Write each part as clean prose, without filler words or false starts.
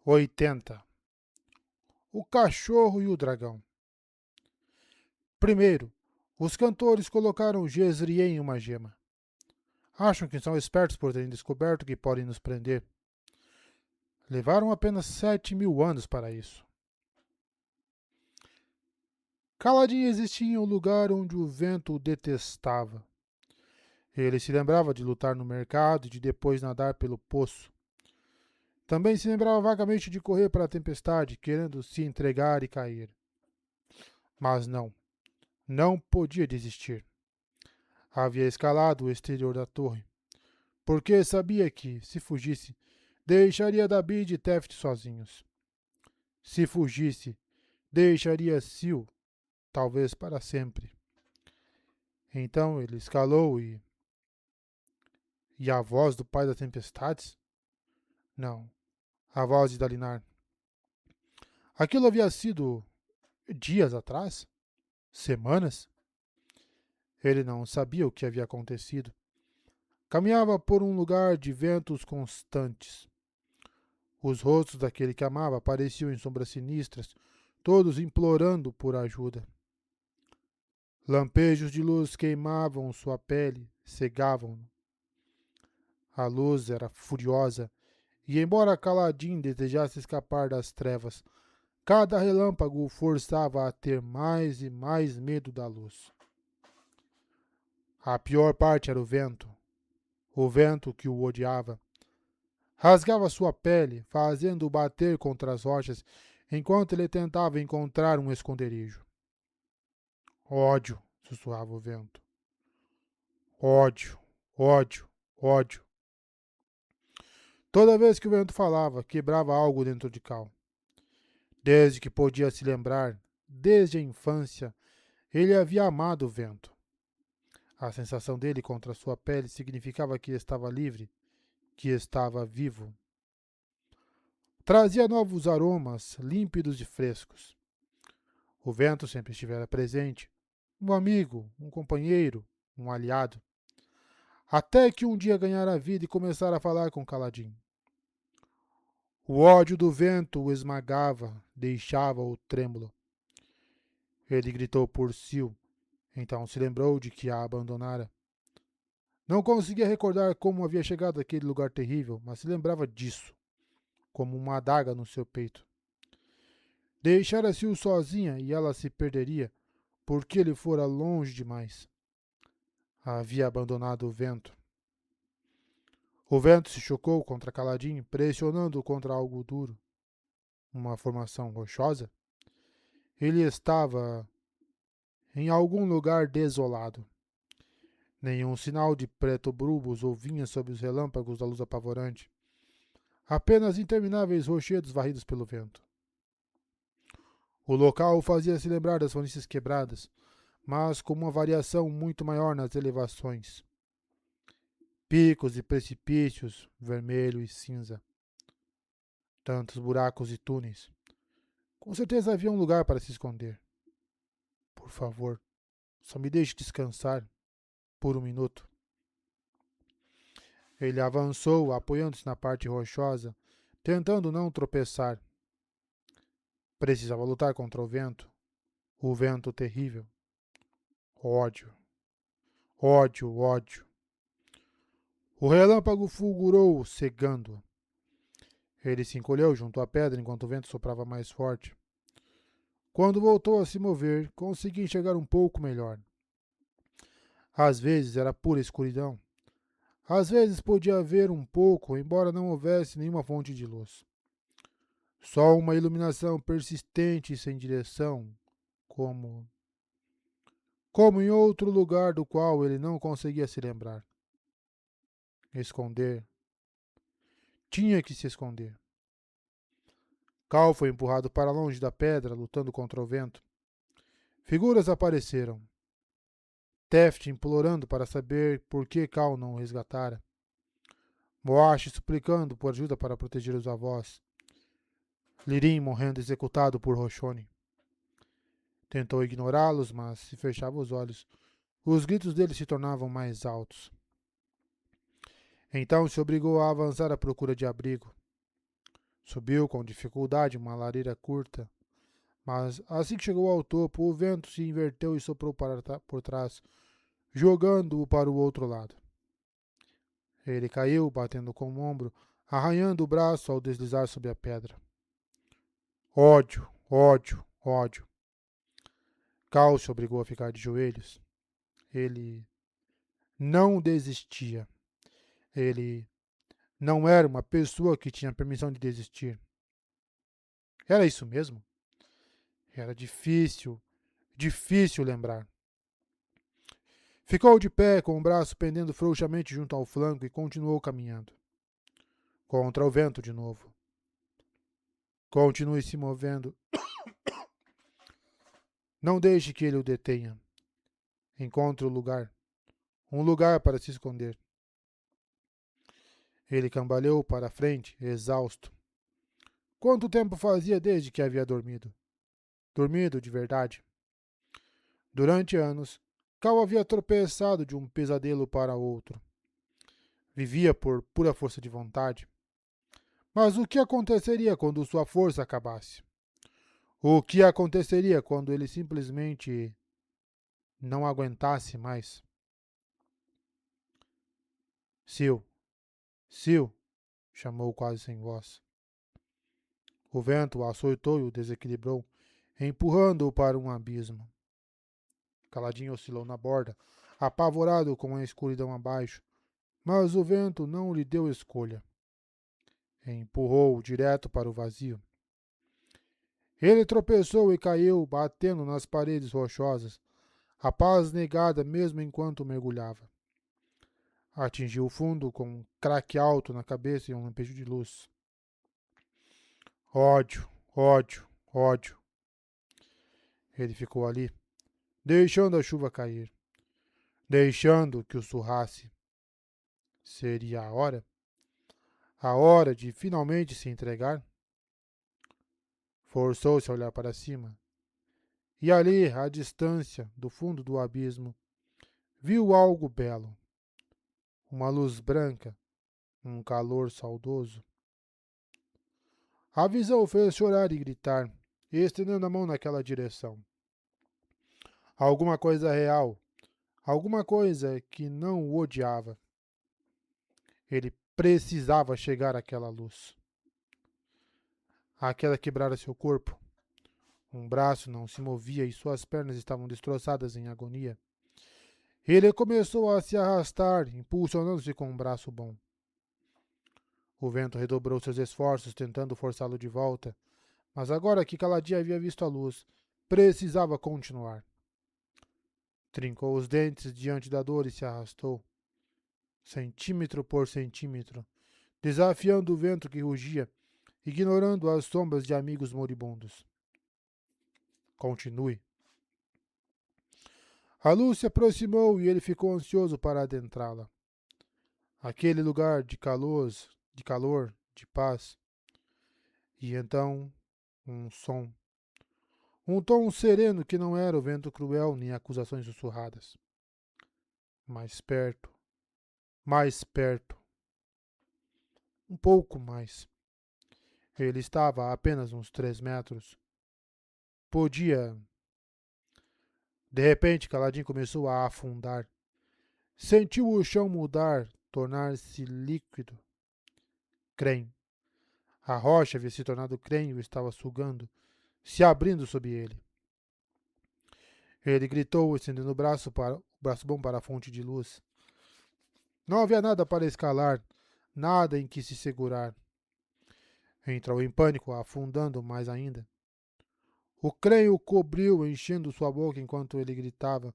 80. O cachorro e o dragão. Primeiro, os cantores colocaram Jezrien em uma gema. Acham que são espertos por terem descoberto que podem nos prender. Levaram apenas 7.000 anos para isso. Kaladin existia em um lugar onde o vento o detestava. Ele se lembrava de lutar no mercado e de depois nadar pelo poço. Também se lembrava vagamente de correr para a tempestade, querendo se entregar e cair. Mas não podia desistir. Havia escalado o exterior da torre, porque sabia que, se fugisse, deixaria David e Teft sozinhos. Se fugisse, deixaria Sil, talvez para sempre. Então ele escalou E a voz do pai das tempestades? Não, a voz de Dalinar. Aquilo havia sido dias atrás? Semanas? Ele não sabia o que havia acontecido. Caminhava por um lugar de ventos constantes. Os rostos daquele que amava apareciam em sombras sinistras, todos implorando por ajuda. Lampejos de luz queimavam sua pele, cegavam-no. A luz era furiosa, e embora Kaladin desejasse escapar das trevas, cada relâmpago o forçava a ter mais e mais medo da luz. A pior parte era o vento que o odiava. Rasgava sua pele, fazendo-o bater contra as rochas, enquanto ele tentava encontrar um esconderijo. Ódio, sussurrava o vento. Ódio, ódio, ódio. Toda vez que o vento falava, quebrava algo dentro de Cal. Desde que podia se lembrar, desde a infância, ele havia amado o vento. A sensação dele contra sua pele significava que estava livre, que estava vivo. Trazia novos aromas, límpidos e frescos. O vento sempre estivera presente, um amigo, um companheiro, um aliado. Até que um dia ganhara vida e começara a falar com Kaladin. O ódio do vento o esmagava, deixava-o trêmulo. Ele gritou por Sil, então se lembrou de que a abandonara. Não conseguia recordar como havia chegado àquele lugar terrível, mas se lembrava disso, como uma adaga no seu peito. Deixara Sil sozinha e ela se perderia, porque ele fora longe demais. Havia abandonado o vento. O vento se chocou contra Kaladin, pressionando-o contra algo duro. Uma formação rochosa? Ele estava em algum lugar desolado. Nenhum sinal de preto-brubos ou vinha sob os relâmpagos da luz apavorante. Apenas intermináveis rochedos varridos pelo vento. O local o fazia se lembrar das planícies quebradas, mas com uma variação muito maior nas elevações. Picos e precipícios, vermelho e cinza. Tantos buracos e túneis. Com certeza havia um lugar para se esconder. Por favor, só me deixe descansar por um minuto. Ele avançou, apoiando-se na parte rochosa, tentando não tropeçar. Precisava lutar contra o vento terrível. Ódio, ódio, ódio. O relâmpago fulgurou, cegando-o. Ele se encolheu junto à pedra enquanto o vento soprava mais forte. Quando voltou a se mover, consegui enxergar um pouco melhor. Às vezes era pura escuridão. Às vezes podia ver um pouco, embora não houvesse nenhuma fonte de luz. Só uma iluminação persistente e sem direção, como em outro lugar do qual ele não conseguia se lembrar. Esconder. Tinha que se esconder. Cal foi empurrado para longe da pedra, lutando contra o vento. Figuras apareceram. Teft implorando para saber por que Cal não o resgatara. Moash suplicando por ajuda para proteger os avós. Lirim morrendo executado por Roshoni. Tentou ignorá-los, mas se fechava os olhos. Os gritos dele se tornavam mais altos. Então se obrigou a avançar à procura de abrigo. Subiu com dificuldade uma lareira curta, mas assim que chegou ao topo, o vento se inverteu e soprou por trás, jogando-o para o outro lado. Ele caiu, batendo com o ombro, arranhando o braço ao deslizar sobre a pedra. Ódio, ódio, ódio. Cal se obrigou a ficar de joelhos. Ele não desistia. Ele não era uma pessoa que tinha permissão de desistir. Era isso mesmo? Era difícil, difícil lembrar. Ficou de pé, com o braço pendendo frouxamente junto ao flanco e continuou caminhando. Contra o vento de novo. Continue se movendo. Não deixe que ele o detenha. Encontre o lugar. Um lugar para se esconder. Ele cambaleou para a frente, exausto. Quanto tempo fazia desde que havia dormido? Dormido de verdade. Durante anos, Cal havia tropeçado de um pesadelo para outro. Vivia por pura força de vontade. Mas o que aconteceria quando sua força acabasse? O que aconteceria quando ele simplesmente não aguentasse mais? Sil, Sil, chamou quase sem voz. O vento o açoitou e o desequilibrou, empurrando-o para um abismo. Caladinho oscilou na borda, apavorado com a escuridão abaixo, mas o vento não lhe deu escolha. Empurrou-o direto para o vazio. Ele tropeçou e caiu, batendo nas paredes rochosas, a paz negada mesmo enquanto mergulhava. Atingiu o fundo com um craque alto na cabeça e um lampejo de luz. Ódio, ódio, ódio. Ele ficou ali, deixando a chuva cair, deixando que o surrasse. Seria a hora? A hora de finalmente se entregar? Forçou-se a olhar para cima. E ali, à distância, do fundo do abismo, viu algo belo. Uma luz branca, um calor saudoso. A visão o fez chorar e gritar, estendendo a mão naquela direção. Alguma coisa real, alguma coisa que não o odiava. Ele precisava chegar àquela luz. Aquela quebrara seu corpo. Um braço não se movia e suas pernas estavam destroçadas em agonia. Ele começou a se arrastar, impulsionando-se com um braço bom. O vento redobrou seus esforços, tentando forçá-lo de volta, mas agora que Caladia havia visto a luz, precisava continuar. Trincou os dentes diante da dor e se arrastou, centímetro por centímetro, desafiando o vento que rugia, ignorando as sombras de amigos moribundos. Continue. A luz se aproximou e ele ficou ansioso para adentrá-la. Aquele lugar de calor, de paz. E então, um som. Um tom sereno que não era o vento cruel nem acusações sussurradas. Mais perto. Mais perto. Um pouco mais. Ele estava a apenas uns 3 metros. Podia. De repente, Caladinho começou a afundar. Sentiu o chão mudar, tornar-se líquido. Creme. A rocha havia se tornado creme e o estava sugando, se abrindo sob ele. Ele gritou, estendendo o braço bom para a fonte de luz. Não havia nada para escalar, nada em que se segurar. Entrou em pânico, afundando mais ainda. O creme o cobriu, enchendo sua boca enquanto ele gritava,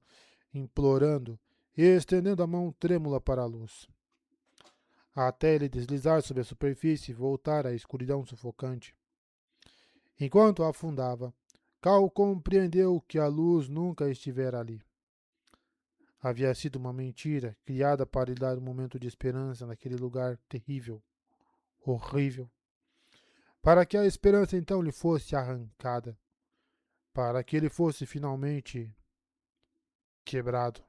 implorando e estendendo a mão trêmula para a luz. Até ele deslizar sobre a superfície e voltar à escuridão sufocante. Enquanto afundava, Cal compreendeu que a luz nunca estivera ali. Havia sido uma mentira, criada para lhe dar um momento de esperança naquele lugar terrível, horrível. Para que a esperança então lhe fosse arrancada. Para que ele fosse finalmente quebrado.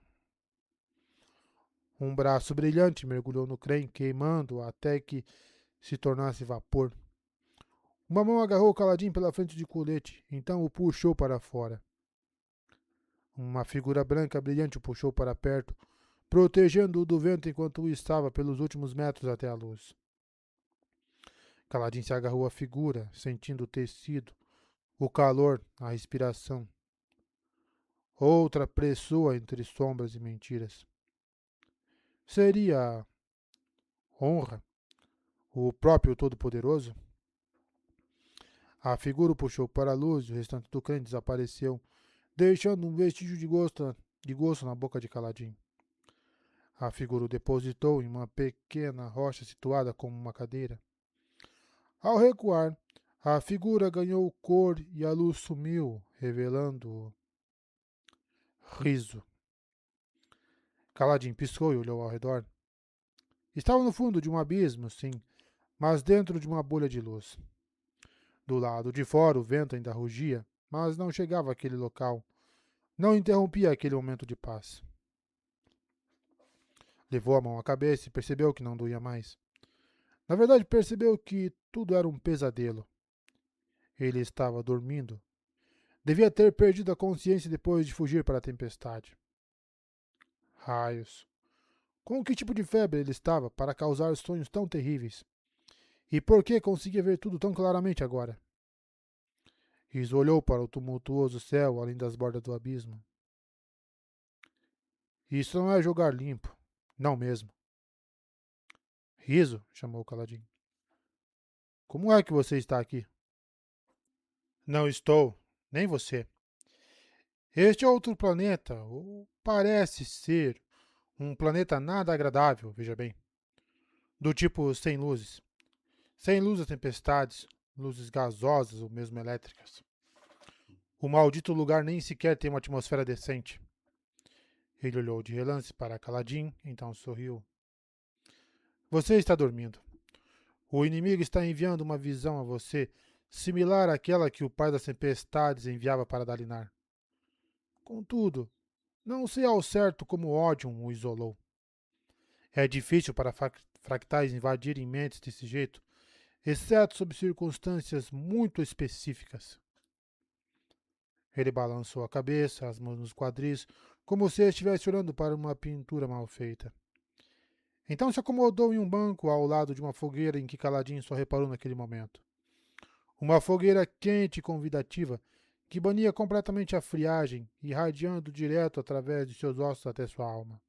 Um braço brilhante mergulhou no creme, queimando-o até que se tornasse vapor. Uma mão agarrou Caladim pela frente de colete, então o puxou para fora. Uma figura branca brilhante o puxou para perto, protegendo-o do vento enquanto o estava pelos últimos metros até a luz. Caladim se agarrou à figura, sentindo o tecido, o calor, a respiração. Outra pessoa entre sombras e mentiras. Seria honra? O próprio Todo-Poderoso? A figura o puxou para a luz e o restante do crânio desapareceu, deixando um vestígio de gosto na boca de Caladim. A figura o depositou em uma pequena rocha situada como uma cadeira. Ao recuar, a figura ganhou cor e a luz sumiu, revelando riso. Caladim piscou e olhou ao redor. Estava no fundo de um abismo, sim, mas dentro de uma bolha de luz. Do lado de fora o vento ainda rugia, mas não chegava àquele local. Não interrompia aquele momento de paz. Levou a mão à cabeça e percebeu que não doía mais. Na verdade, percebeu que tudo era um pesadelo. Ele estava dormindo. Devia ter perdido a consciência depois de fugir para a tempestade. Raios! Com que tipo de febre ele estava para causar sonhos tão terríveis? E por que conseguia ver tudo tão claramente agora? Riz olhou para o tumultuoso céu além das bordas do abismo. Isso não é jogar limpo. Não mesmo. Riso, chamou Caladim. Como é que você está aqui? Não estou, nem você. Este é outro planeta, ou parece ser um planeta nada agradável, veja bem. Do tipo sem luzes. Sem luzes tempestades, luzes gasosas ou mesmo elétricas. O maldito lugar nem sequer tem uma atmosfera decente. Ele olhou de relance para Caladim, então sorriu. Você está dormindo. O inimigo está enviando uma visão a você, similar àquela que o pai das tempestades enviava para Dalinar. Contudo, não sei ao certo como Odium o isolou. É difícil para fractais invadirem mentes desse jeito, exceto sob circunstâncias muito específicas. Ele balançou a cabeça, as mãos nos quadris, como se estivesse olhando para uma pintura mal feita. Então se acomodou em um banco ao lado de uma fogueira em que Caladim só reparou naquele momento. Uma fogueira quente e convidativa que bania completamente a friagem, irradiando direto através de seus ossos até sua alma.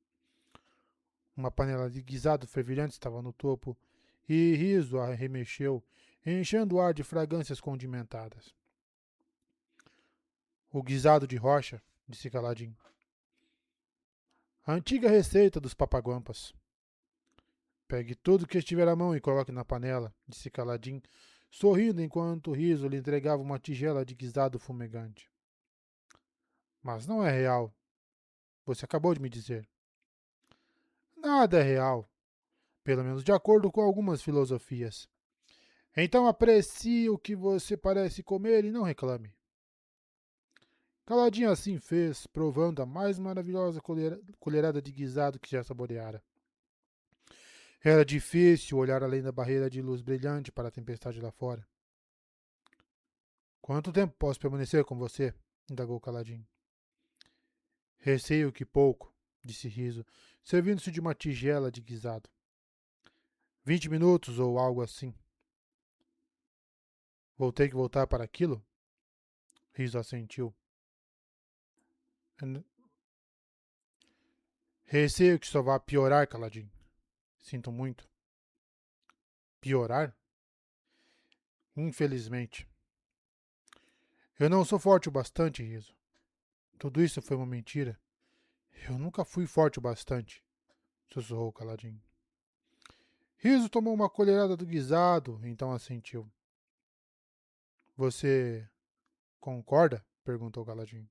Uma panela de guisado fervilhante estava no topo, e riso a remexeu, enchendo o ar de fragrâncias condimentadas. O guisado de rocha, disse Caladim. A antiga receita dos papaguampas. Pegue tudo que estiver à mão e coloque na panela, disse Caladim, sorrindo enquanto o riso lhe entregava uma tigela de guisado fumegante. Mas não é real. Você acabou de me dizer. Nada é real, pelo menos de acordo com algumas filosofias. Então aprecie o que você parece comer e não reclame. Caladinho assim fez, provando a mais maravilhosa colherada de guisado que já saboreara. Era difícil olhar além da barreira de luz brilhante para a tempestade lá fora. Quanto tempo posso permanecer com você? Indagou Caladinho. Receio que pouco, disse Riso, servindo-se de uma tigela de guisado. 20 minutos ou algo assim. Vou ter que voltar para aquilo? Riso assentiu. Receio que só vá piorar, Caladinho. Sinto muito. Piorar? Infelizmente. Eu não sou forte o bastante, Riso. Tudo isso foi uma mentira. Eu nunca fui forte o bastante, sussurrou Caladinho. Riso tomou uma colherada do guisado, então assentiu. Você concorda? Perguntou Caladinho.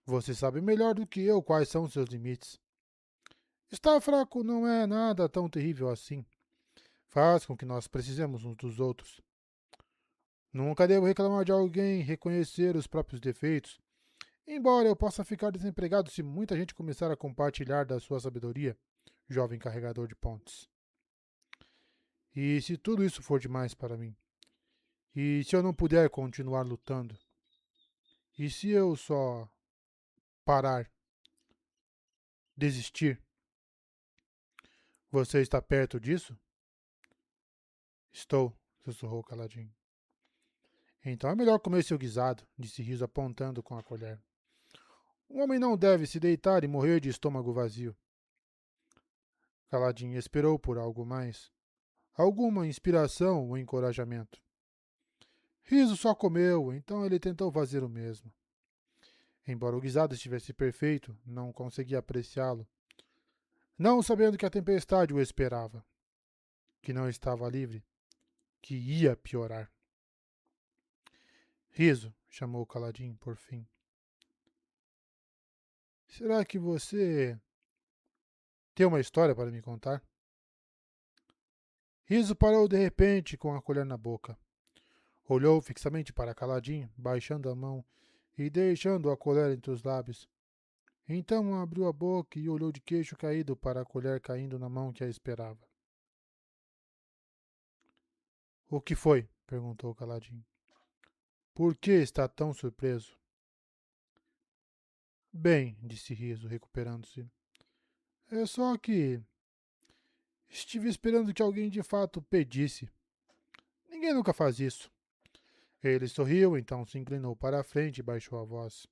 Você sabe melhor do que eu quais são seus limites. Estar fraco não é nada tão terrível assim. Faz com que nós precisemos uns dos outros. Nunca devo reclamar de alguém reconhecer os próprios defeitos, embora eu possa ficar desempregado se muita gente começar a compartilhar da sua sabedoria, jovem carregador de pontes. E se tudo isso for demais para mim? E se eu não puder continuar lutando? E se eu só parar, desistir? Você está perto disso? Estou, sussurrou Caladinho. Então é melhor comer seu guisado, disse Riso apontando com a colher. Um homem não deve se deitar e morrer de estômago vazio. Caladinho esperou por algo mais. Alguma inspiração ou encorajamento. Riso só comeu, então ele tentou fazer o mesmo. Embora o guisado estivesse perfeito, não conseguia apreciá-lo, não sabendo que a tempestade o esperava, que não estava livre, que ia piorar. Riso, chamou Caladinho por fim. Será que você tem uma história para me contar? Riso parou de repente com a colher na boca. Olhou fixamente para Caladinho, baixando a mão e deixando a colher entre os lábios. Então abriu a boca e olhou de queixo caído para a colher caindo na mão que a esperava. O que foi? Perguntou Caladinho. Por que está tão surpreso? Bem, disse Riso, recuperando-se. É só que estive esperando que alguém de fato pedisse. Ninguém nunca faz isso. Ele sorriu, então se inclinou para a frente e baixou a voz.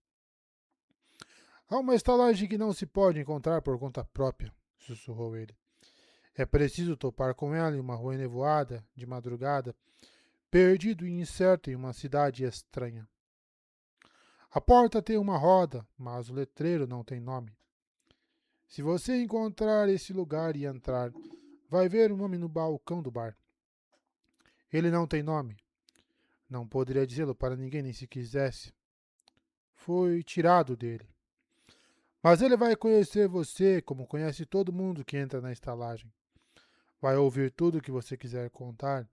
Há uma estalagem que não se pode encontrar por conta própria, sussurrou ele. É preciso topar com ela em uma rua nevoada, de madrugada, perdido e incerto em uma cidade estranha. A porta tem uma roda, mas o letreiro não tem nome. Se você encontrar esse lugar e entrar, vai ver um nome no balcão do bar. Ele não tem nome. Não poderia dizê-lo para ninguém nem se quisesse. Foi tirado dele. Mas ele vai conhecer você como conhece todo mundo que entra na estalagem. Vai ouvir tudo o que você quiser contar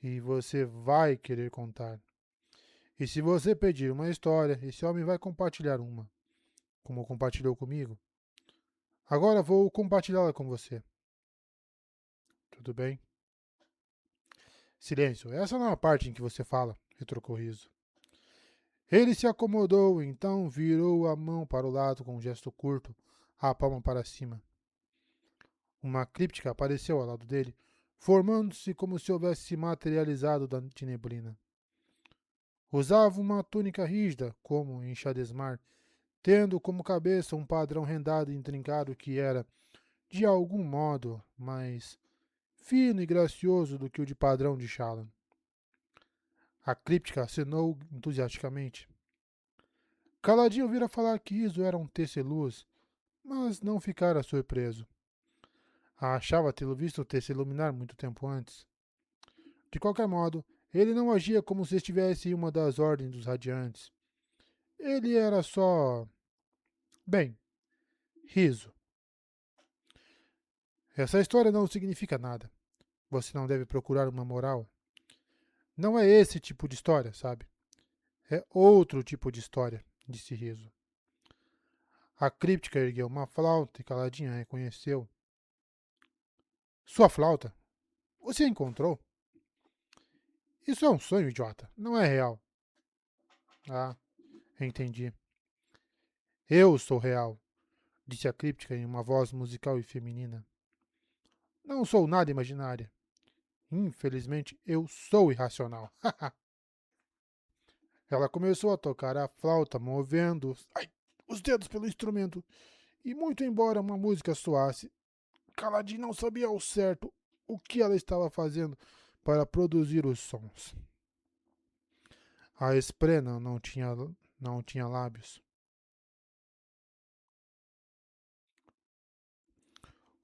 e você vai querer contar. E se você pedir uma história, esse homem vai compartilhar uma, como compartilhou comigo. Agora vou compartilhá-la com você. Tudo bem? Silêncio, essa não é a parte em que você fala, retrucou Riso. Ele se acomodou, então virou a mão para o lado com um gesto curto, a palma para cima. Uma críptica apareceu ao lado dele, formando-se como se houvesse se materializado de neblina. Usava uma túnica rígida, como em Shadesmar, tendo como cabeça um padrão rendado e intrincado que era, de algum modo, mais fino e gracioso do que o de padrão de Shallan. A críptica acenou entusiasticamente. Caladinho vira falar que isso era um teceluz, mas não ficara surpreso. Achava tê-lo visto se iluminar muito tempo antes. De qualquer modo, ele não agia como se estivesse em uma das ordens dos radiantes. Ele era só... bem, riso. Essa história não significa nada. Você não deve procurar uma moral. Não é esse tipo de história, sabe? É outro tipo de história, disse Riso. A críptica ergueu uma flauta e Caladinha reconheceu. Sua flauta? Você a encontrou? Isso é um sonho, idiota. Não é real. Ah, entendi. Eu sou real, disse a críptica em uma voz musical e feminina. Não sou nada imaginária. Infelizmente, eu sou irracional. Ela começou a tocar a flauta, movendo os dedos pelo instrumento, e muito embora uma música soasse, Caladinho não sabia ao certo o que ela estava fazendo para produzir os sons. A esprena não tinha lábios.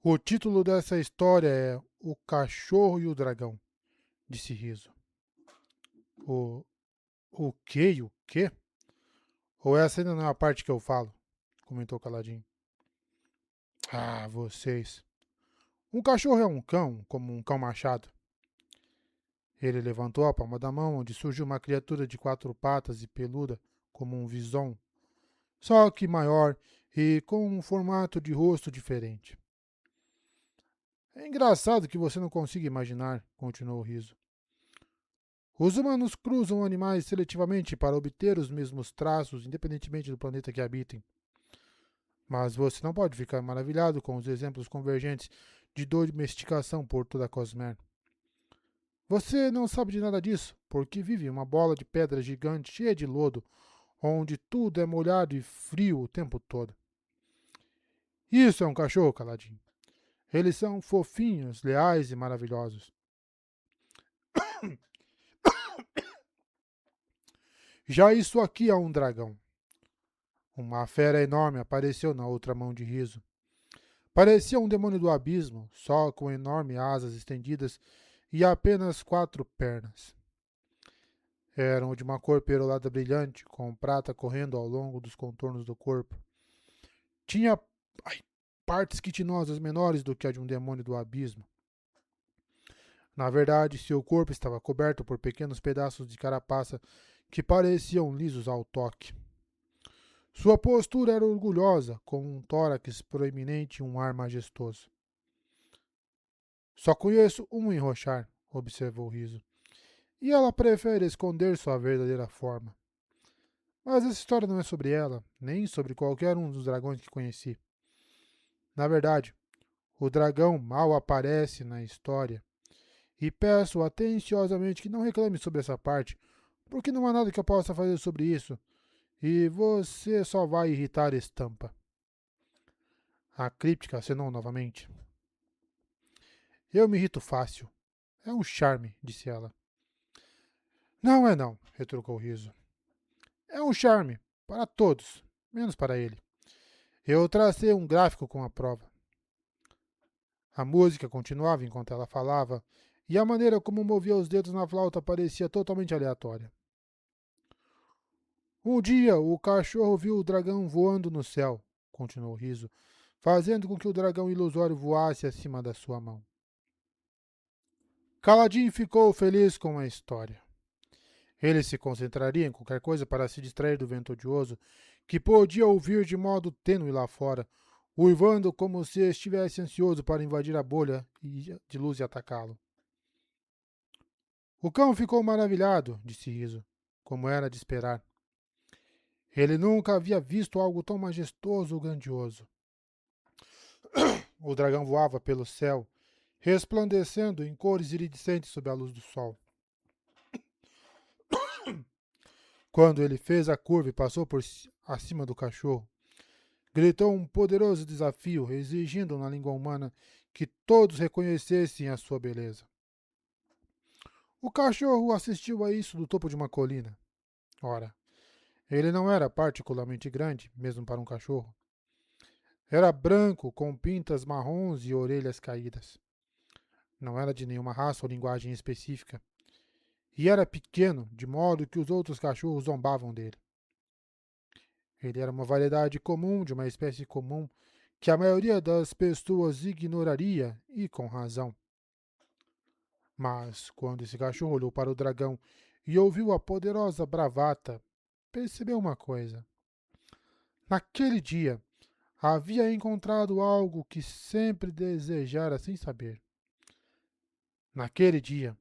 O título dessa história é O Cachorro e o Dragão, disse Riso. O, o quê e o quê? Ou essa ainda não é a parte que eu falo? Comentou Caladinho. Ah, vocês. Um cachorro é um cão, como um cão machado. Ele levantou a palma da mão, onde surgiu uma criatura de 4 patas e peluda, como um vison, só que maior e com um formato de rosto diferente. É engraçado que você não consiga imaginar, continuou o Riso. Os humanos cruzam animais seletivamente para obter os mesmos traços, independentemente do planeta que habitem. Mas você não pode ficar maravilhado com os exemplos convergentes de domesticação por toda a Cosmer. Você não sabe de nada disso, porque vive em uma bola de pedra gigante cheia de lodo, onde tudo é molhado e frio o tempo todo. Isso é um cachorro, Caladinho. Eles são fofinhos, leais e maravilhosos. Já isso aqui é um dragão. Uma fera enorme apareceu na outra mão de Riso. Parecia um demônio do abismo, só com enormes asas estendidas e apenas 4 pernas. Eram de uma cor perolada brilhante, com prata correndo ao longo dos contornos do corpo. Tinha partes quitinosas menores do que a de um demônio do abismo. Na verdade, seu corpo estava coberto por pequenos pedaços de carapaça que pareciam lisos ao toque. Sua postura era orgulhosa, com um tórax proeminente e um ar majestoso. Só conheço um enrochar, observou Riso. E ela prefere esconder sua verdadeira forma. Mas essa história não é sobre ela, nem sobre qualquer um dos dragões que conheci. Na verdade, o dragão mal aparece na história. E peço atenciosamente que não reclame sobre essa parte, porque não há nada que eu possa fazer sobre isso, e você só vai irritar Estampa. A críptica acenou novamente. Eu me irrito fácil. É um charme, disse ela. Não é não, retrucou Riso. É um charme, para todos, menos para ele. Eu tracei um gráfico com a prova. A música continuava enquanto ela falava, e a maneira como movia os dedos na flauta parecia totalmente aleatória. Um dia o cachorro viu o dragão voando no céu, continuou Riso, fazendo com que o dragão ilusório voasse acima da sua mão. Caladinho ficou feliz com a história. Ele se concentraria em qualquer coisa para se distrair do vento odioso, que podia ouvir de modo tênue lá fora, uivando como se estivesse ansioso para invadir a bolha de luz e atacá-lo. O cão ficou maravilhado, disse Riso, como era de esperar. Ele nunca havia visto algo tão majestoso ou grandioso. O dragão voava pelo céu, resplandecendo em cores iridescentes sob a luz do sol. Quando ele fez a curva e passou por acima do cachorro, gritou um poderoso desafio, exigindo na língua humana que todos reconhecessem a sua beleza. O cachorro assistiu a isso do topo de uma colina. Ora, ele não era particularmente grande, mesmo para um cachorro. Era branco, com pintas marrons e orelhas caídas. Não era de nenhuma raça ou linguagem específica. E era pequeno, de modo que os outros cachorros zombavam dele. Ele era uma variedade comum de uma espécie comum que a maioria das pessoas ignoraria, e com razão. Mas, quando esse cachorro olhou para o dragão e ouviu a poderosa bravata, percebeu uma coisa. Naquele dia, havia encontrado algo que sempre desejara sem saber. Naquele dia,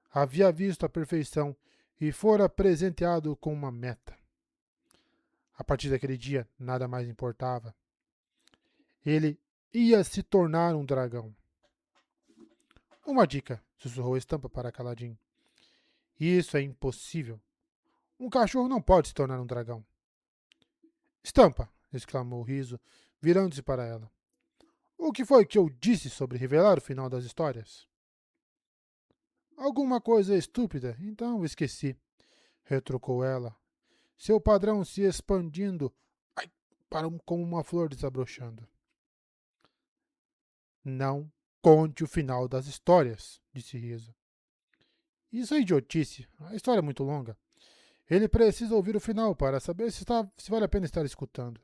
havia visto a perfeição e fora presenteado com uma meta. A partir daquele dia, nada mais importava. Ele ia se tornar um dragão. Uma dica, sussurrou Estampa para Caladinho. Isso é impossível. Um cachorro não pode se tornar um dragão. Estampa, exclamou Riso, virando-se para ela. O que foi que eu disse sobre revelar o final das histórias? Alguma coisa estúpida, então esqueci, retrucou ela, seu padrão se expandindo como uma flor desabrochando. Não conte o final das histórias, disse Riso. Isso é idiotice. A história é muito longa. Ele precisa ouvir o final para saber se vale a pena estar escutando.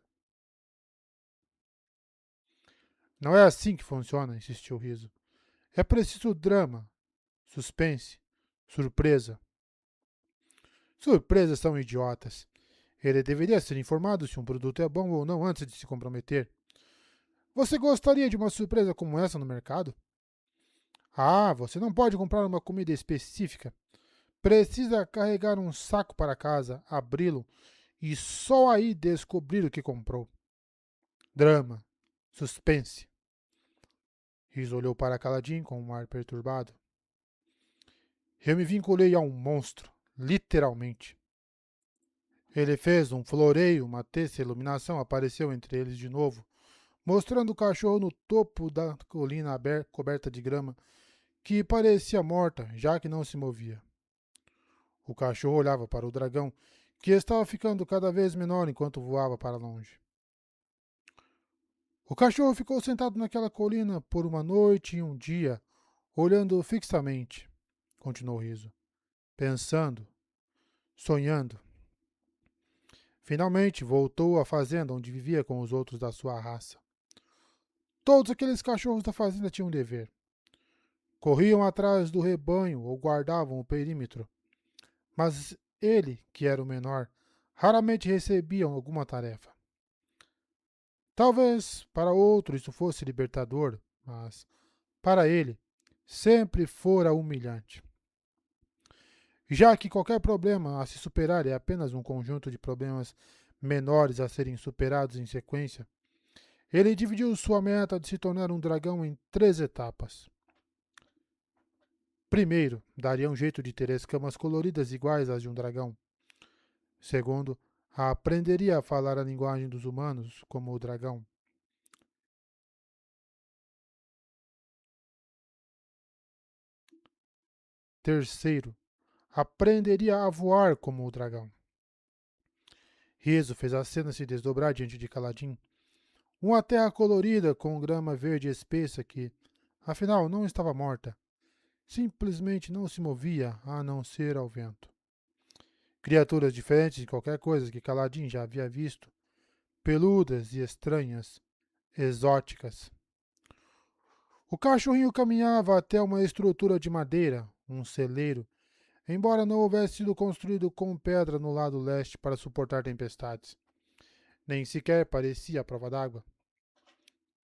Não é assim que funciona, insistiu Riso. É preciso drama, suspense, surpresa. Surpresas são idiotas. Ele deveria ser informado se um produto é bom ou não antes de se comprometer. Você gostaria de uma surpresa como essa no mercado? Ah, você não pode comprar uma comida específica. Precisa carregar um saco para casa, abri-lo e só aí descobrir o que comprou. Drama, suspense. Riz olhou para Caladin com um ar perturbado. Eu me vinculei a um monstro, literalmente. Ele fez um floreio, uma terça iluminação apareceu entre eles de novo, mostrando o cachorro no topo da colina coberta de grama, que parecia morta, já que não se movia. O cachorro olhava para o dragão, que estava ficando cada vez menor enquanto voava para longe. O cachorro ficou sentado naquela colina por uma noite e um dia, olhando fixamente, continuou Riso, pensando, sonhando. Finalmente voltou à fazenda onde vivia com os outros da sua raça. Todos aqueles cachorros da fazenda tinham um dever. Corriam atrás do rebanho ou guardavam o perímetro. Mas ele, que era o menor, raramente recebia alguma tarefa. Talvez para outro isso fosse libertador, mas para ele sempre fora humilhante. Já que qualquer problema a se superar é apenas um conjunto de problemas menores a serem superados em sequência, ele dividiu sua meta de se tornar um dragão em 3 etapas. Primeiro, daria um jeito de ter escamas coloridas iguais às de um dragão. Segundo, aprenderia a falar a linguagem dos humanos, como o dragão. Terceiro, aprenderia a voar como o dragão. Riso fez a cena se desdobrar diante de Caladin. Uma terra colorida com grama verde espessa que, afinal, não estava morta. Simplesmente não se movia a não ser ao vento. Criaturas diferentes de qualquer coisa que Caladin já havia visto, peludas e estranhas, exóticas. O cachorrinho caminhava até uma estrutura de madeira, um celeiro, embora não houvesse sido construído com pedra no lado leste para suportar tempestades. Nem sequer parecia a prova d'água.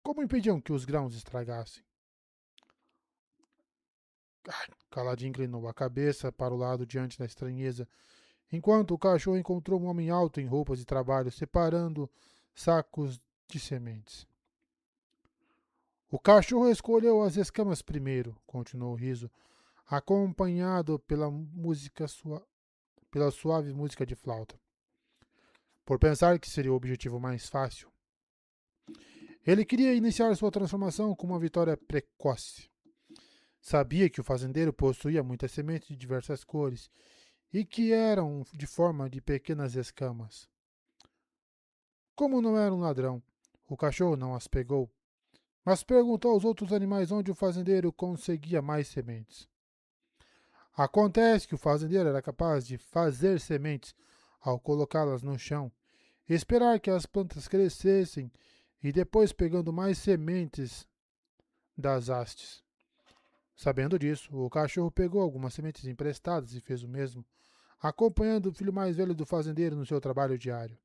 Como impediam que os grãos estragassem? Caladin inclinou a cabeça para o lado diante da estranheza, enquanto o cachorro encontrou um homem alto em roupas de trabalho separando sacos de sementes. O cachorro escolheu as escamas primeiro, continuou o riso, acompanhado pela suave música de flauta. Por pensar que seria o objetivo mais fácil. Ele queria iniciar sua transformação com uma vitória precoce. Sabia que o fazendeiro possuía muitas sementes de diversas cores e que eram de forma de pequenas escamas. Como não era um ladrão, o cachorro não as pegou, mas perguntou aos outros animais onde o fazendeiro conseguia mais sementes. Acontece que o fazendeiro era capaz de fazer sementes ao colocá-las no chão, esperar que as plantas crescessem e depois pegando mais sementes das hastes. Sabendo disso, o cachorro pegou algumas sementes emprestadas e fez o mesmo, acompanhando o filho mais velho do fazendeiro no seu trabalho diário.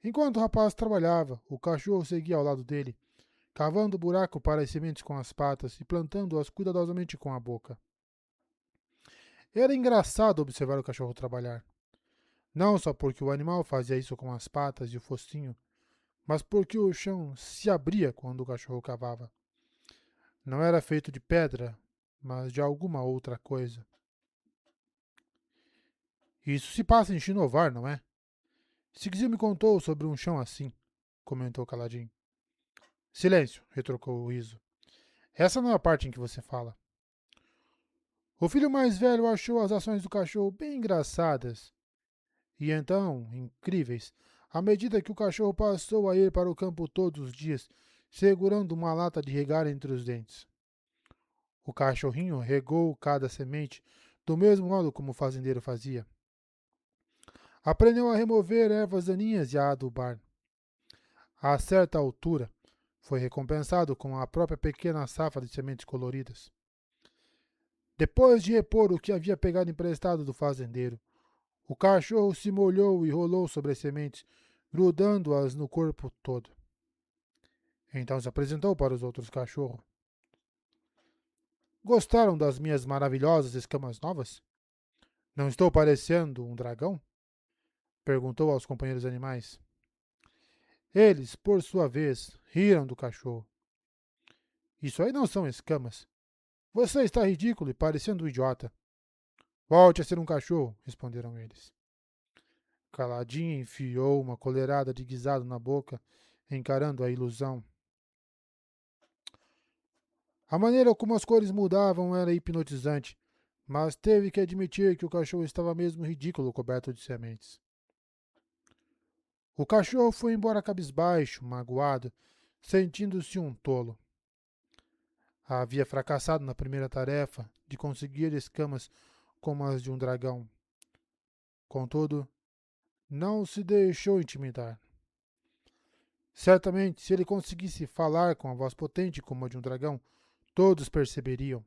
Enquanto o rapaz trabalhava, o cachorro seguia ao lado dele, cavando buraco para as sementes com as patas e plantando-as cuidadosamente com a boca. Era engraçado observar o cachorro trabalhar. Não só porque o animal fazia isso com as patas e o focinho, mas porque o chão se abria quando o cachorro cavava. Não era feito de pedra, mas de alguma outra coisa. Isso se passa em Shinovar, não é? Sigzil me contou sobre um chão assim, comentou Caladin. Silêncio, retrocou o Riso. Essa não é a parte em que você fala. O filho mais velho achou as ações do cachorro bem engraçadas e então incríveis, à medida que o cachorro passou a ir para o campo todos os dias, segurando uma lata de regar entre os dentes. O cachorrinho regou cada semente do mesmo modo como o fazendeiro fazia. Aprendeu a remover ervas daninhas e a adubar. A certa altura, foi recompensado com a própria pequena safra de sementes coloridas. Depois de repor o que havia pegado emprestado do fazendeiro, o cachorro se molhou e rolou sobre as sementes, grudando-as no corpo todo. Então se apresentou para os outros cachorros. Gostaram das minhas maravilhosas escamas novas? Não estou parecendo um dragão? Perguntou aos companheiros animais. Eles, por sua vez, riram do cachorro. Isso aí não são escamas. Você está ridículo e parecendo um idiota. Volte a ser um cachorro, responderam eles. Caladinho enfiou uma colherada de guisado na boca, encarando a ilusão. A maneira como as cores mudavam era hipnotizante, mas teve que admitir que o cachorro estava mesmo ridículo coberto de sementes. O cachorro foi embora cabisbaixo, magoado, sentindo-se um tolo. Havia fracassado na primeira tarefa de conseguir escamas como as de um dragão. Contudo, não se deixou intimidar. Certamente, se ele conseguisse falar com a voz potente como a de um dragão, todos perceberiam.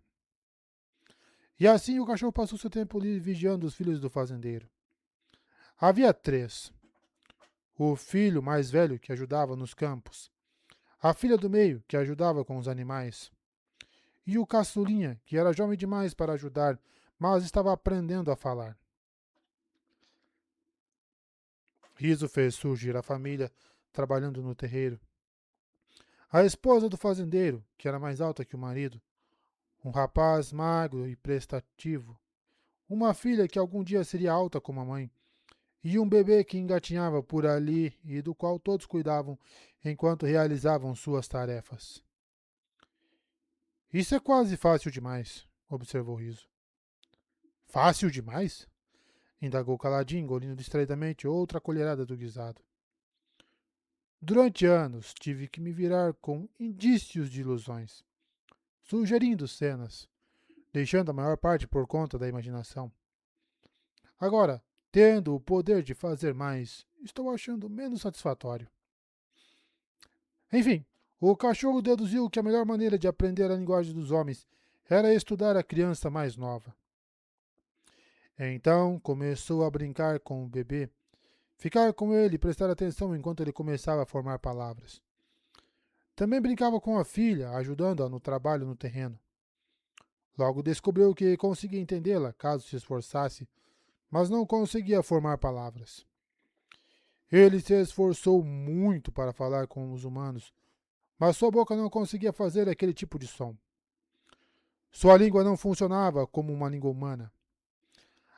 E assim o cachorro passou seu tempo livre vigiando os filhos do fazendeiro. Havia três. O filho mais velho, que ajudava nos campos. A filha do meio, que ajudava com os animais. E o caçulinha, que era jovem demais para ajudar, mas estava aprendendo a falar. Riso fez surgir a família trabalhando no terreiro. A esposa do fazendeiro, que era mais alta que o marido, um rapaz magro e prestativo, uma filha que algum dia seria alta como a mãe, e um bebê que engatinhava por ali e do qual todos cuidavam enquanto realizavam suas tarefas. Isso é quase fácil demais, observou Riso. Fácil demais? Indagou caladinho, engolindo distraidamente outra colherada do guisado. Durante anos tive que me virar com indícios de ilusões, sugerindo cenas, deixando a maior parte por conta da imaginação. Agora, tendo o poder de fazer mais, estou achando menos satisfatório. Enfim, o cachorro deduziu que a melhor maneira de aprender a linguagem dos homens era estudar a criança mais nova. Então começou a brincar com o bebê, ficar com ele e prestar atenção enquanto ele começava a formar palavras. Também brincava com a filha, ajudando-a no trabalho no terreno. Logo descobriu que conseguia entendê-la caso se esforçasse, mas não conseguia formar palavras. Ele se esforçou muito para falar com os humanos, mas sua boca não conseguia fazer aquele tipo de som. Sua língua não funcionava como uma língua humana.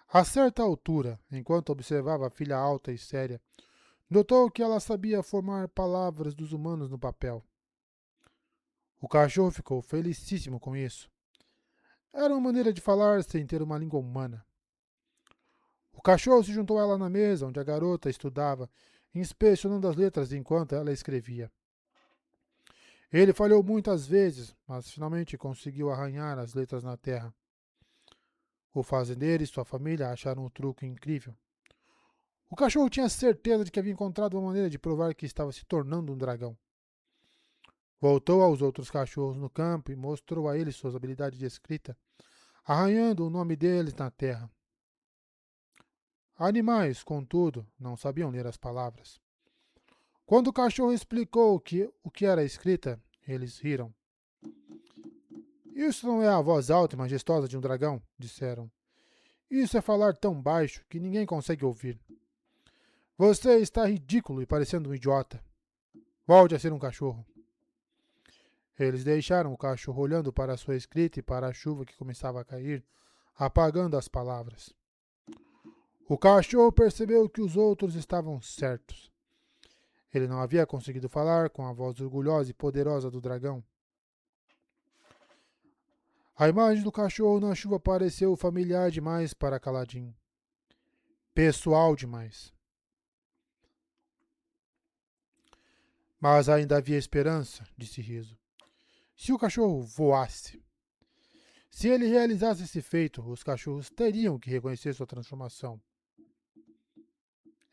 A certa altura, enquanto observava a filha alta e séria, notou que ela sabia formar palavras dos humanos no papel. O cachorro ficou felicíssimo com isso. Era uma maneira de falar sem ter uma língua humana. O cachorro se juntou a ela na mesa onde a garota estudava, inspecionando as letras enquanto ela escrevia. Ele falhou muitas vezes, mas finalmente conseguiu arranhar as letras na terra. O fazendeiro e sua família acharam o truque incrível. O cachorro tinha certeza de que havia encontrado uma maneira de provar que estava se tornando um dragão. Voltou aos outros cachorros no campo e mostrou a eles suas habilidades de escrita, arranhando o nome deles na terra. Animais, contudo, não sabiam ler as palavras. Quando o cachorro explicou o que era a escrita, eles riram. Isso não é a voz alta e majestosa de um dragão, disseram. Isso é falar tão baixo que ninguém consegue ouvir. Você está ridículo e parecendo um idiota. Volte a ser um cachorro. Eles deixaram o cachorro olhando para a sua escrita e para a chuva que começava a cair, apagando as palavras. O cachorro percebeu que os outros estavam certos. Ele não havia conseguido falar com a voz orgulhosa e poderosa do dragão. A imagem do cachorro na chuva pareceu familiar demais para Caladinho. Pessoal demais. Mas ainda havia esperança, disse Riso. Se o cachorro voasse. Se ele realizasse esse feito, os cachorros teriam que reconhecer sua transformação.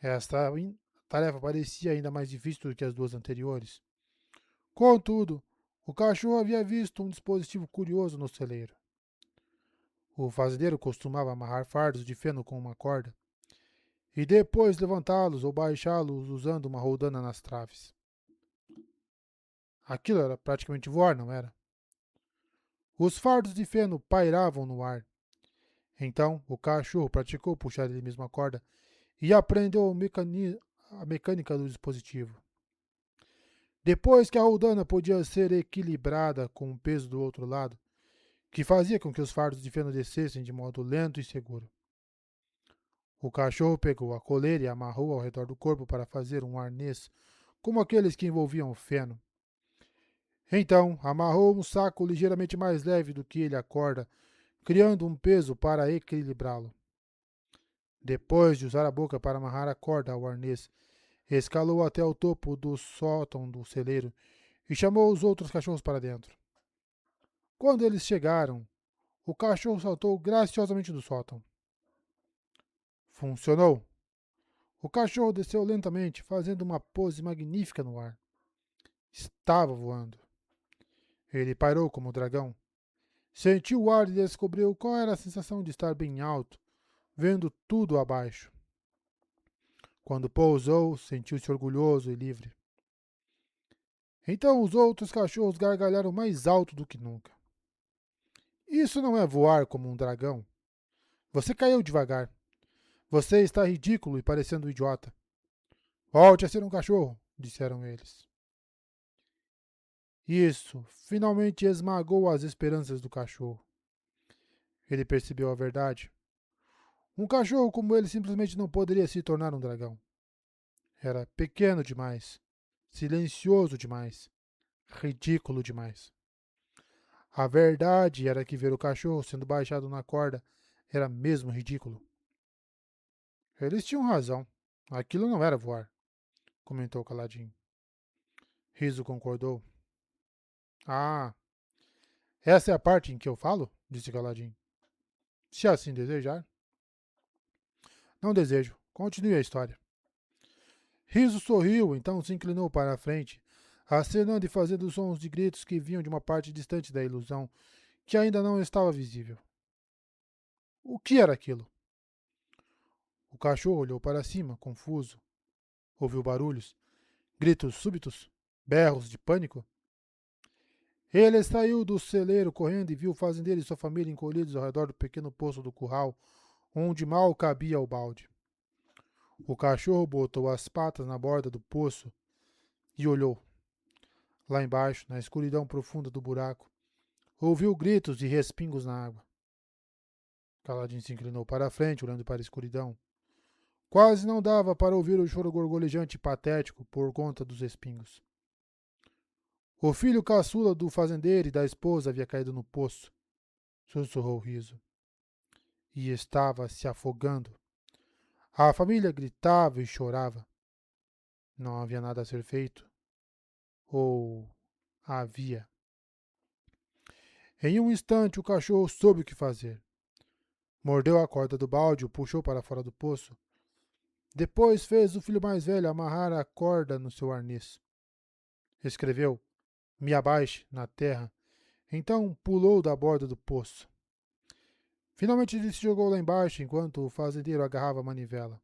Esta tarefa parecia ainda mais difícil do que as duas anteriores. Contudo, o cachorro havia visto um dispositivo curioso no celeiro. O fazendeiro costumava amarrar fardos de feno com uma corda e depois levantá-los ou baixá-los usando uma roldana nas traves. Aquilo era praticamente voar, não era? Os fardos de feno pairavam no ar. Então o cachorro praticou puxar ele mesmo a corda e aprendeu a mecânica do dispositivo. Depois que a roldana podia ser equilibrada com o peso do outro lado, que fazia com que os fardos de feno descessem de modo lento e seguro. O cachorro pegou a coleira e amarrou ao redor do corpo para fazer um arnês, como aqueles que envolviam o feno. Então, amarrou um saco ligeiramente mais leve do que ele a corda, criando um peso para equilibrá-lo. Depois de usar a boca para amarrar a corda ao arnês, escalou até o topo do sótão do celeiro e chamou os outros cachorros para dentro. Quando eles chegaram, o cachorro saltou graciosamente do sótão. Funcionou. O cachorro desceu lentamente, fazendo uma pose magnífica no ar. Estava voando. Ele pairou como o dragão. Sentiu o ar e descobriu qual era a sensação de estar bem alto, vendo tudo abaixo. Quando pousou, sentiu-se orgulhoso e livre. Então os outros cachorros gargalharam mais alto do que nunca. Isso não é voar como um dragão. Você caiu devagar. Você está ridículo e parecendo um idiota. Volte a ser um cachorro, disseram eles. Isso finalmente esmagou as esperanças do cachorro. Ele percebeu a verdade. Um cachorro como ele simplesmente não poderia se tornar um dragão. Era pequeno demais, silencioso demais, ridículo demais. A verdade era que ver o cachorro sendo baixado na corda era mesmo ridículo. Eles tinham razão. Aquilo não era voar, comentou caladinho. Riso concordou. Ah, essa é a parte em que eu falo? Disse caladinho. Se assim desejar. Não desejo. Continue a história. Riso sorriu, então se inclinou para a frente, acenando e fazendo sons de gritos que vinham de uma parte distante da ilusão, que ainda não estava visível. O que era aquilo? O cachorro olhou para cima, confuso. Ouviu barulhos, gritos súbitos, berros de pânico. Ele saiu do celeiro correndo e viu o fazendeiro e sua família encolhidos ao redor do pequeno poço do curral, onde mal cabia o balde. O cachorro botou as patas na borda do poço e olhou. Lá embaixo, na escuridão profunda do buraco, ouviu gritos e respingos na água. Caladinho se inclinou para a frente, olhando para a escuridão. Quase não dava para ouvir o choro gorgolejante e patético por conta dos respingos. O filho caçula do fazendeiro e da esposa havia caído no poço, sussurrou o riso. E estava se afogando. A família gritava e chorava. Não havia nada a ser feito. Ou havia. Em um instante o cachorro soube o que fazer. Mordeu a corda do balde e o puxou para fora do poço. Depois fez o filho mais velho amarrar a corda no seu arnês. Escreveu: "Me abaixe" na terra. Então pulou da borda do poço. Finalmente ele se jogou lá embaixo enquanto o fazendeiro agarrava a manivela.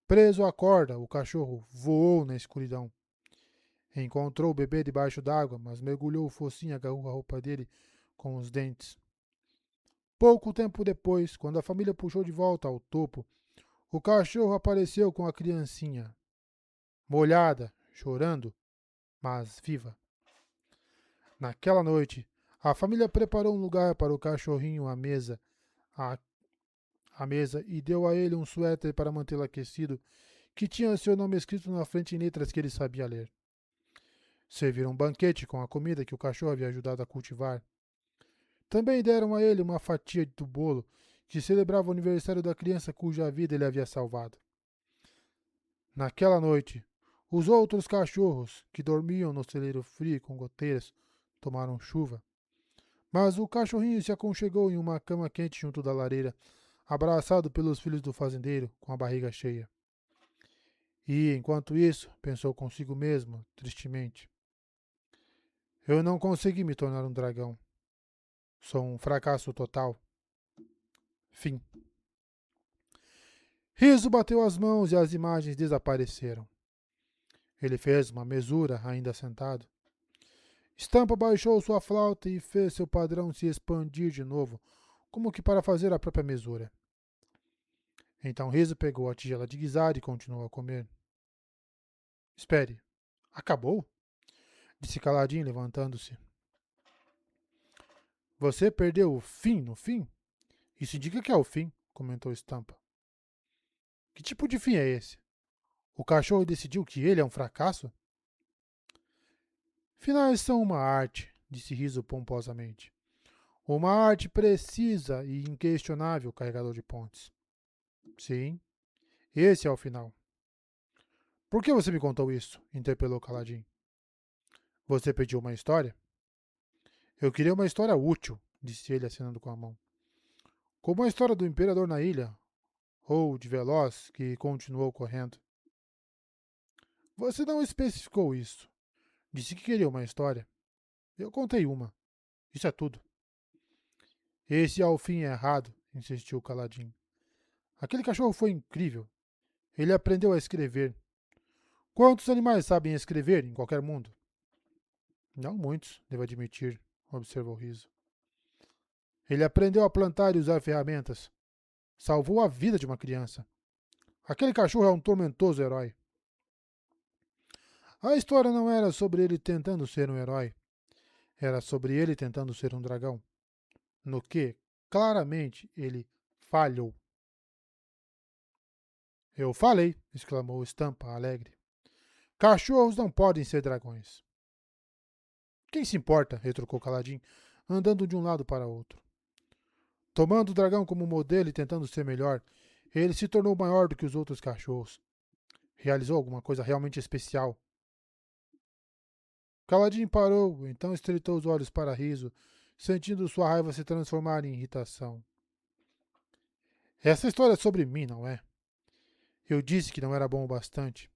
Preso à corda, o cachorro voou na escuridão. Encontrou o bebê debaixo d'água, mas mergulhou o focinho e agarrou a roupa dele com os dentes. Pouco tempo depois, quando a família puxou de volta ao topo, o cachorro apareceu com a criancinha, molhada, chorando, mas viva. Naquela noite, a família preparou um lugar para o cachorrinho à, à mesa e deu a ele um suéter para mantê-lo aquecido, que tinha seu nome escrito na frente em letras que ele sabia ler. Serviram um banquete com a comida que o cachorro havia ajudado a cultivar. Também deram a ele uma fatia do bolo que celebrava o aniversário da criança cuja vida ele havia salvado. Naquela noite, os outros cachorros, que dormiam no celeiro frio com goteiras, tomaram chuva. Mas o cachorrinho se aconchegou em uma cama quente junto da lareira, abraçado pelos filhos do fazendeiro, com a barriga cheia. E, enquanto isso, pensou consigo mesmo, tristemente: eu não consegui me tornar um dragão. Sou um fracasso total. Fim. Riso bateu as mãos e as imagens desapareceram. Ele fez uma mesura, ainda sentado. Estampa baixou sua flauta e fez seu padrão se expandir de novo, como que para fazer a própria mesura. Então Riso pegou a tigela de guisar e continuou a comer. Espere, acabou? Disse Caladinho, levantando-se. Você perdeu o fim no fim? Isso indica que é o fim, comentou Estampa. Que tipo de fim é esse? O cachorro decidiu que ele é um fracasso? Finais são uma arte, disse Riso pomposamente. Uma arte precisa e inquestionável, carregador de pontes. Sim, esse é o final. Por que você me contou isso? Interpelou Caladinho. Você pediu uma história? Eu queria uma história útil, disse ele acenando com a mão. Como a história do imperador na ilha, ou de Veloz, que continuou correndo. Você não especificou isso. Disse que queria uma história. Eu contei uma. Isso é tudo. Esse é o fim errado, insistiu Caladinho. Aquele cachorro foi incrível. Ele aprendeu a escrever. Quantos animais sabem escrever em qualquer mundo? Não muitos, devo admitir, observou Riso. Ele aprendeu a plantar e usar ferramentas. Salvou a vida de uma criança. Aquele cachorro é um tormentoso herói. A história não era sobre ele tentando ser um herói. Era sobre ele tentando ser um dragão. No que, claramente, ele falhou. Eu falei, exclamou Estampa, alegre. Cachorros não podem ser dragões. Quem se importa? Retrucou Caladinho, andando de um lado para outro. Tomando o dragão como modelo e tentando ser melhor, ele se tornou maior do que os outros cachorros. Realizou alguma coisa realmente especial. Caladinho parou, então estreitou os olhos para Riso, sentindo sua raiva se transformar em irritação. Essa história é sobre mim, não é? Eu disse que não era bom o bastante.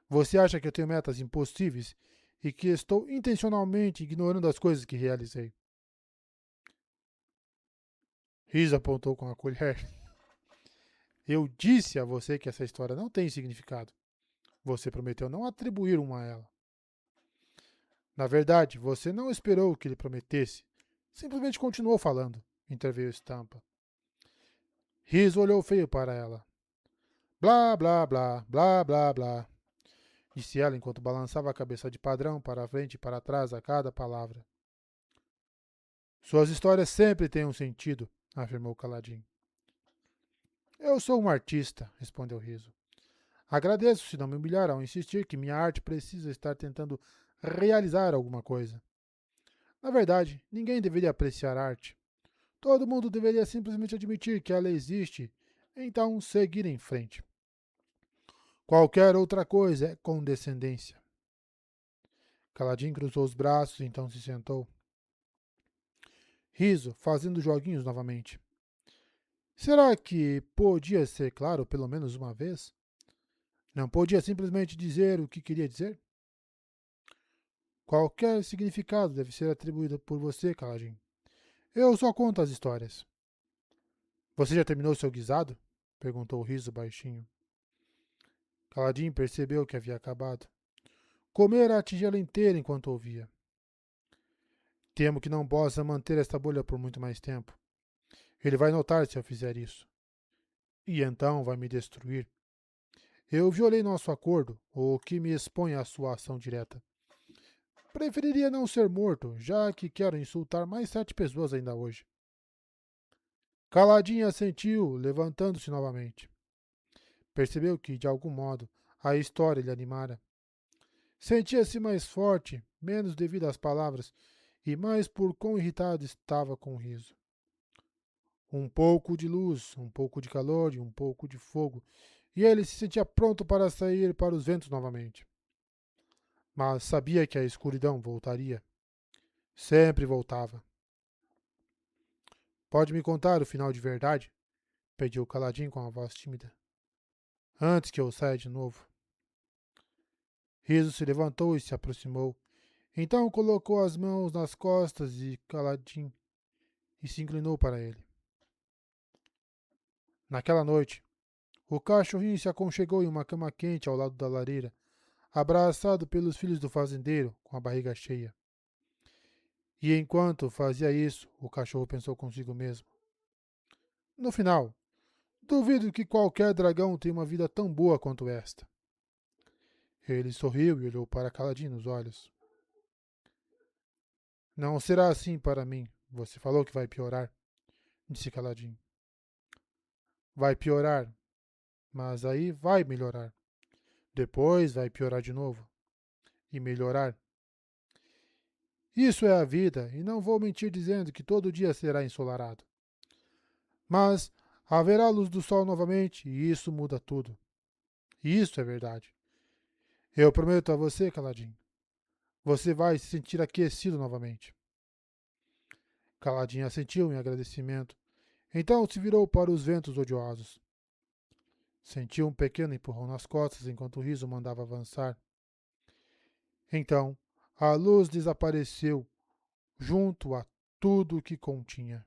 Você acha que eu tenho metas impossíveis e que estou intencionalmente ignorando as coisas que realizei? Riso apontou com a colher. Eu disse a você que essa história não tem significado. Você prometeu não atribuir uma a ela. Na verdade, você não esperou que ele prometesse. Simplesmente continuou falando, interveio Estampa. Riso olhou feio para ela. Blá, blá, blá, blá, blá, blá, disse ela enquanto balançava a cabeça de padrão para frente e para trás a cada palavra. Suas histórias sempre têm um sentido, afirmou Caladinho. Eu sou um artista, respondeu Riso. Agradeço se não me humilhar ao insistir que minha arte precisa estar tentando realizar alguma coisa. Na verdade, ninguém deveria apreciar arte. Todo mundo deveria simplesmente admitir que ela existe, então seguir em frente. Qualquer outra coisa é condescendência. Caladinho cruzou os braços e então se sentou. Riso, fazendo joguinhos novamente. Será que podia ser claro pelo menos uma vez? Não podia simplesmente dizer o que queria dizer? Qualquer significado deve ser atribuído por você, Caladinho. Eu só conto as histórias. Você já terminou seu guisado? Perguntou o Riso baixinho. Caladinho percebeu que havia acabado. Comera a tigela inteira enquanto ouvia. Temo que não possa manter esta bolha por muito mais tempo. Ele vai notar se eu fizer isso. E então vai me destruir. Eu violei nosso acordo, o que me expõe à sua ação direta. Preferiria não ser morto, já que quero insultar mais 7 pessoas ainda hoje. Caladinho assentiu, levantando-se novamente. Percebeu que, de algum modo, a história lhe animara. Sentia-se mais forte, menos devido às palavras, e mais por quão irritado estava com o riso. Um pouco de luz, um pouco de calor e um pouco de fogo, e ele se sentia pronto para sair para os ventos novamente. Mas sabia que a escuridão voltaria. Sempre voltava. Pode me contar o final de verdade? Pediu Caladinho com a voz tímida. Antes que eu saia de novo. Riso se levantou e se aproximou. Então colocou as mãos nas costas de Caladinho e se inclinou para ele. Naquela noite, o cachorrinho se aconchegou em uma cama quente ao lado da lareira, abraçado pelos filhos do fazendeiro, com a barriga cheia. E enquanto fazia isso, o cachorro pensou consigo mesmo. No final, duvido que qualquer dragão tenha uma vida tão boa quanto esta. Ele sorriu e olhou para Caladin nos olhos. Não será assim para mim. Você falou que vai piorar, disse Caladin. Vai piorar, mas aí vai melhorar. Depois vai piorar de novo. E melhorar. Isso é a vida, e não vou mentir dizendo que todo dia será ensolarado. Mas haverá luz do sol novamente, e isso muda tudo. Isso é verdade. Eu prometo a você, Caladin. Você vai se sentir aquecido novamente. Caladin assentiu em agradecimento. Então se virou para os ventos odiosos. Sentiu um pequeno empurrão nas costas enquanto o riso mandava avançar. Então, a luz desapareceu junto a tudo o que continha.